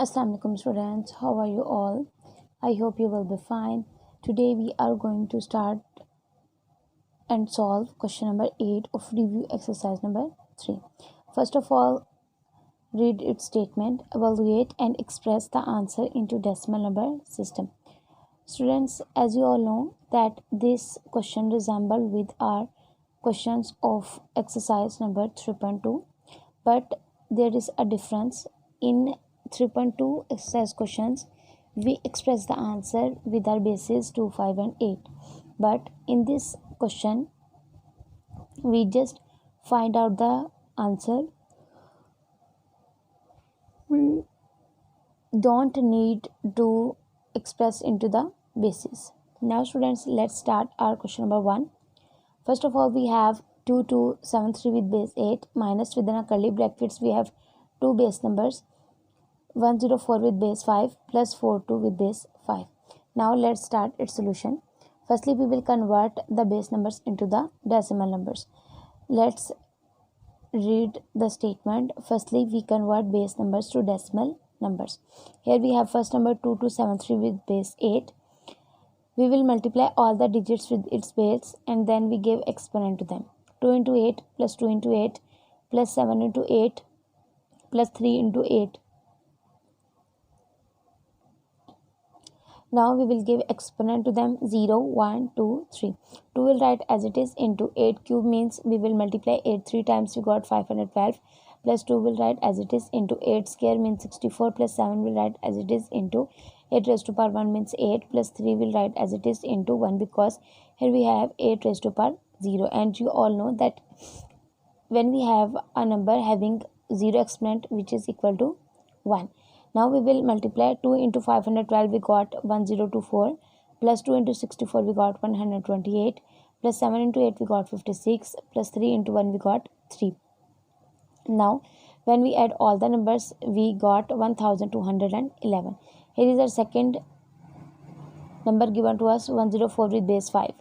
Assalamu alaikum students, how are you all? I hope you will be fine. Today we are going to start and solve question number 8 of review exercise number 3. First of all, read its statement, evaluate and express the answer into decimal number system. Students, as you all know that this question resemble with our questions of exercise number 3.2, but there is a difference. In 3.2 exercise questions we express the answer with our bases 2, 5 and 8, but in this question we just find out the answer. We don't need to express into the basis. Now students, let's start our question number 1. First of all, we have 2273 with base 8 minus within a curly brackets we have two base numbers 104 with base 5 plus 42 with base 5. Now let's start its solution. Firstly, we will convert the base numbers into the decimal numbers. Let's read the statement. Firstly, we convert base numbers to decimal numbers. Here we have first number 2273 with base 8. We will multiply all the digits with its base and then we give exponent to them. 2 into 8 plus 2 into 8 plus 7 into 8 plus 3 into 8. Now we will give exponent to them 0, 1, 2, 3. 2 will write as it is into 8 cube means we will multiply 8 3 times, we got 512 plus 2 will write as it is into 8 square means 64 plus 7 will write as it is into 8 raised to power 1 means 8 plus 3 will write as it is into 1 because here we have 8 raised to power 0, and you all know that when we have a number having 0 exponent which is equal to 1. Now we will multiply 2 into 512 we got 1024 plus 2 into 64 we got 128 plus 7 into 8 we got 56 plus 3 into 1 we got 3. Now when we add all the numbers we got 1211. Here is our second number given to us 104 with base 5.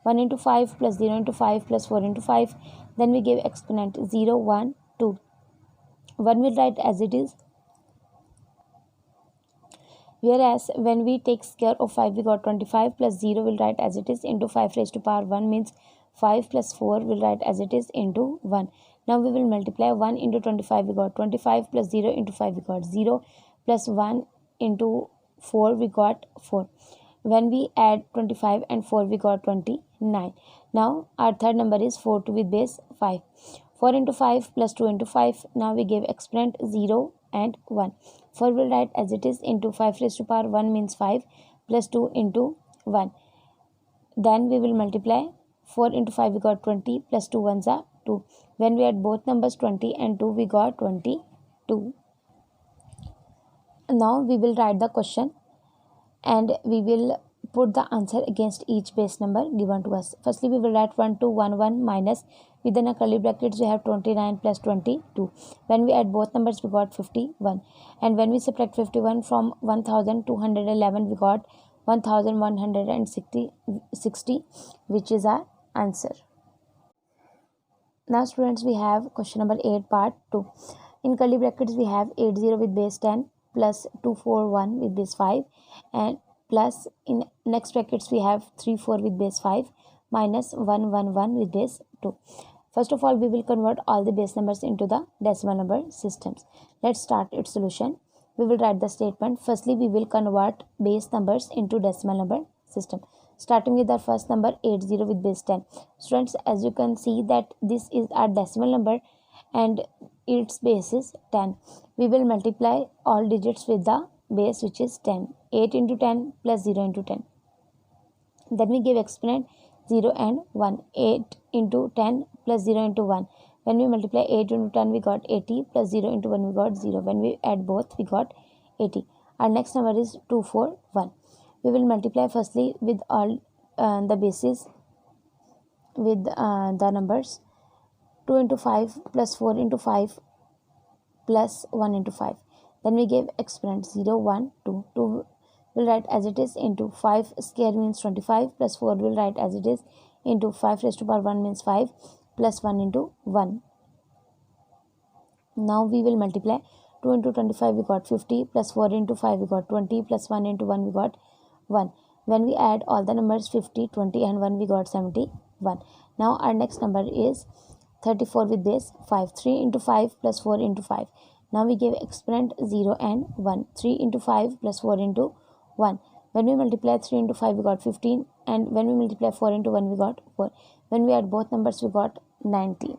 1 into 5 plus 0 into 5 plus 4 into 5. Then we give exponent 0, 1, 2. 1 will write as it is. Whereas when we take square of 5 we got 25 plus 0 will write as it is into 5 raised to power 1 means 5 plus 4 will write as it is into 1. Now we will multiply 1 into 25 we got 25 plus 0 into 5 we got 0 plus 1 into 4 we got 4. When we add 25 and 4 we got 29. Now our third number is 42 with base 5. 4 into 5 plus 2 into 5. Now we give exponent 0 and 1. 4 will write as it is into 5 raised to power 1 means 5 plus 2 into 1. Then we will multiply 4 into 5 we got 20 plus 2 ones are 2. When we add both numbers 20 and 2 we got 22. Now we will write the question and we will put the answer against each base number given to us. Firstly, we will write 1211 minus within a curly brackets we have 29 plus 22. When we add both numbers we got 51, and when we subtract 51 from 1211 we got 1160, which is our answer. Now students, we have question number 8 part 2. In curly brackets we have 80 with base 10 plus 241 with base 5 and plus in next brackets we have 34 with base 5 minus 111 with base 2. First of all, we will convert all the base numbers into the decimal number systems. Let's start its solution. We will write the statement. Firstly, we will convert base numbers into decimal number system. Starting with our first number 80 with base 10. Students, as you can see that this is our decimal number and its base is 10. We will multiply all digits with the base which is 10. 8 into 10 plus 0 into 10. Then we give exponent 0 and 1. 8 into 10 plus 0 into 1. When we multiply 8 into 10 we got 80 plus 0 into 1 we got 0. When we add both we got 80. Our next number is 241. We will multiply firstly with all the bases with the numbers 2 into 5 plus 4 into 5 plus 1 into 5. Then we give exponent 0, 1, 2. 2 will write as it is into 5 square means 25 plus 4 will write as it is into 5 raised to power 1 means 5 plus 1 into 1. Now we will multiply 2 into 25 we got 50, plus 4 into 5 we got 20, plus 1 into 1 we got 1. When we add all the numbers 50, 20 and 1 we got 71. Now our next number is 34 with base 5. 3 into 5 plus 4 into 5. Now we give exponent 0 and 1. 3 into 5 plus 4 into 1. When we multiply 3 into 5 we got 15, and when we multiply 4 into 1 we got 4. When we add both numbers we got 19.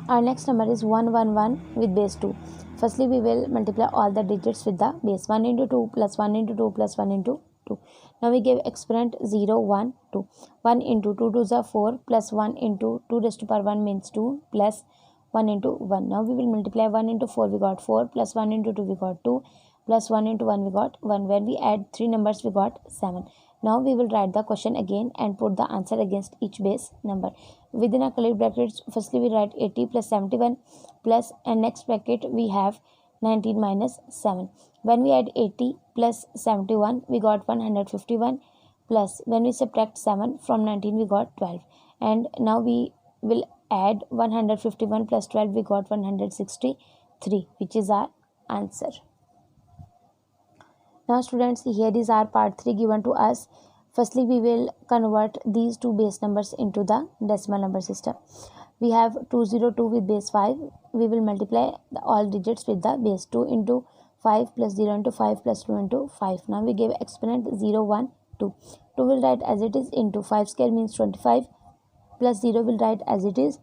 Our next number is 111 with base 2. Firstly, we will multiply all the digits with the base. 1 into 2 plus 1 into 2 plus 1 into 2. Now we give exponent 0, 1, 2. 1 into 2 to the 4 plus 1 into 2 raised to power 1 means 2 plus 1 into 1. Now we will multiply 1 into 4 we got 4 plus 1 into 2 we got 2 plus 1 into 1 we got 1. When we add 3 numbers we got 7. Now we will write the question again and put the answer against each base number. Within a curly brackets, firstly we write 80 plus 71 plus, and next bracket we have 19 minus 7. When we add 80 plus 71 we got 151, plus when we subtract 7 from 19 we got 12. And now we will add 151 plus 12 we got 163, which is our answer. Now students, here is our part 3 given to us. Firstly, we will convert these two base numbers into the decimal number system. We have 202 with base 5. We will multiply all digits with the base. 2 into 5 plus 0 into 5 plus 2 into 5. Now we give exponent 0, 1, 2. 2 will write as it is into 5 square means 25, plus 0 will write as it is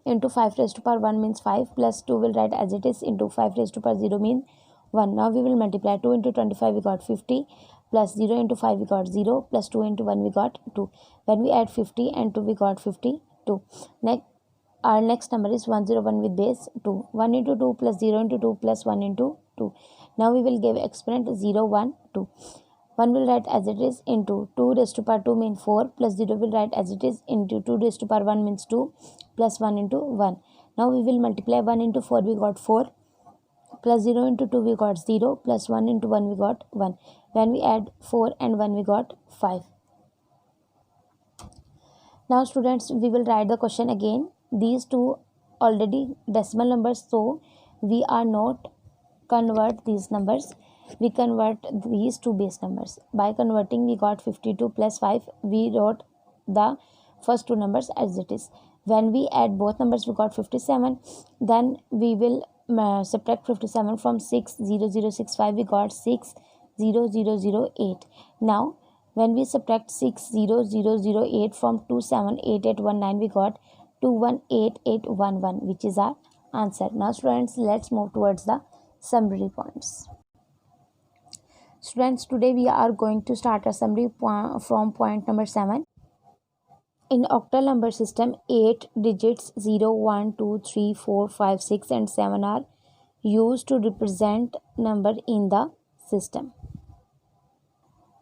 into 5 raised to power 1 means 5, plus 2 will write as it is into 5 raised to power 0 means 1. Now we will multiply 2 into 25 we got 50, plus 0 into 5 we got 0, plus 2 into 1 we got 2. When we add 50 and 2 we got 52. Our next number is 101 with base 2. 1 into 2 plus 0 into 2 plus 1 into 2. Now we will give exponent 0, 1, 2. 1 will write as it is into 2 raised to power 2 means 4, plus 0 will write as it is into 2 raised to power 1 means 2, plus 1 into 1. Now we will multiply 1 into 4 we got 4, plus 0 into 2 we got 0, plus 1 into 1 we got 1. When we add 4 and 1 we got 5. Now students, we will write the question again. These two already decimal numbers, so we are not convert these numbers. We convert these two base numbers. By converting we got 52 plus 5. We wrote the first two numbers as it is. When we add both numbers we got 57. Then we will subtract 57 from 60065 we got 60008. Now when we subtract 60008 from 278819 we got 218811, which is our answer. Now students, let's move towards the summary points. Students, today we are going to start a summary from point number 7. In octal number system, 8 digits 0, 1, 2, 3, 4, 5, 6 and 7 are used to represent number in the system.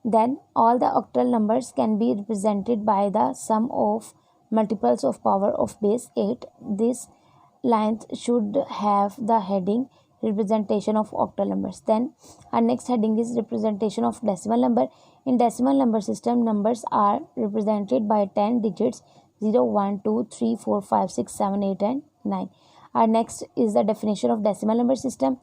Then all the octal numbers can be represented by the sum of multiples of power of base 8. This line should have the heading representation of octal numbers. Then our next heading is representation of decimal number. In decimal number system, numbers are represented by 10 digits 0, 1, 2, 3, 4, 5, 6, 7, 8 and 9. Our next is the definition of decimal number system.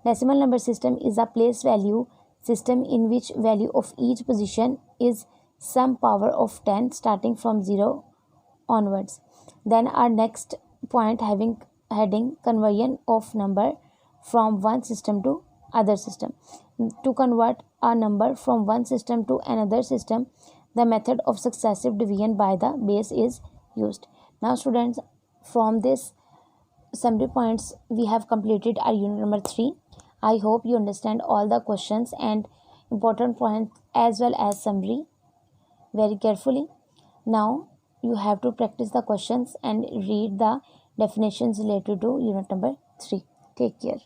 Decimal number system is a place value system in which value of each position is some power of 10 starting from 0 onwards. Then our next point having heading conversion of number from one system to other system. To convert a number from one system to another system, the method of successive division by the base is used. Now students, from this summary points we have completed our unit number 3. I hope you understand all the questions and important points as well as summary very carefully. Now you have to practice the questions and read the definitions related to unit number 3. Take care.